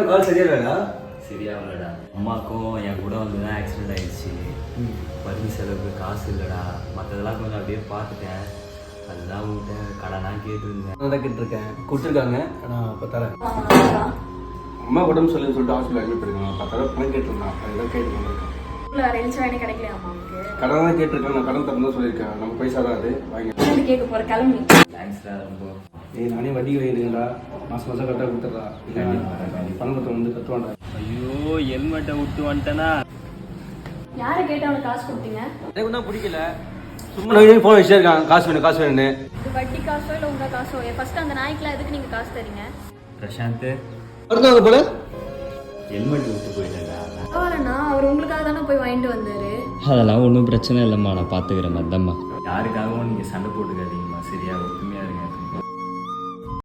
கால் சரியாடா? சரியாகலடா. அம்மாக்கும் என் கூட வந்து தான் ஆக்சிடென்ட் ஆயிடுச்சு. மருந்து செலவுக்கு காசு இல்லைடா. மற்றதெல்லாம் கொஞ்சம் அப்படியே பார்த்துட்டேன். அதுதான் உங்கள்கிட்ட கடனாக கேட்டுருந்தேன். அதான் கேட்டிருக்கேன், கொடுத்துருக்காங்க. நான் இப்போ தரேன். அம்மா உடம்பு சொல்லிட்டு ஹாஸ்பிட்டல் அட்மிட் பண்ணிருக்காங்க. 10,000 பணம் கேட்டிருந்தான். அதுதான் கேட்டு வந்திருக்கேன். கடன் தான் கேட்டிருக்கேன். நான் கடன் தரணும் தான் சொல்லியிருக்கேன். நம்ம பைசா தான் அது வாங்கி தேங்க்ஸ்டா ரொம்ப. நானே வட்டி வாங்கிடுங்கடா. மாதம் மாதம் கரெக்டாக கொடுத்துட்றா. இல்லை பணம் கட்ட வந்து கட்டுவாண்டா. ஐயோ ஹெல்மெட்டை விட்டு வந்துட்டேனா? யாரை கேட்டு அவனுக்கு காசு கொடுத்தீங்க? எனக்கு தான் பிடிக்கல. சும்மா ஃபோன் வச்சுட்டே இருக்கான், காசு வேணும் காசு வேணுன்னு. இது வட்டி காசோ இல்லை உங்கள் காசோ? ஃபர்ஸ்ட் அந்த நாய்க்குலாம் எதுக்கு நீங்கள் காசு தரீங்க? பிரசாந்த் அடுத்தவங்க போல ஹெல்மெட் விட்டு போயிட்டேன்டா. பரவாயில்லண்ணா, அவர் உங்களுக்காக தானே போய் வாங்கிட்டு வந்தாரு. அதெல்லாம் ஒன்றும் பிரச்சனை இல்லைம்மா, நான் பார்த்துக்கிறேன். மத்தம்மா யாருக்காகவும் நீங்கள் சண்டை போட்டுக்காதீங்கம்மா, சரியா?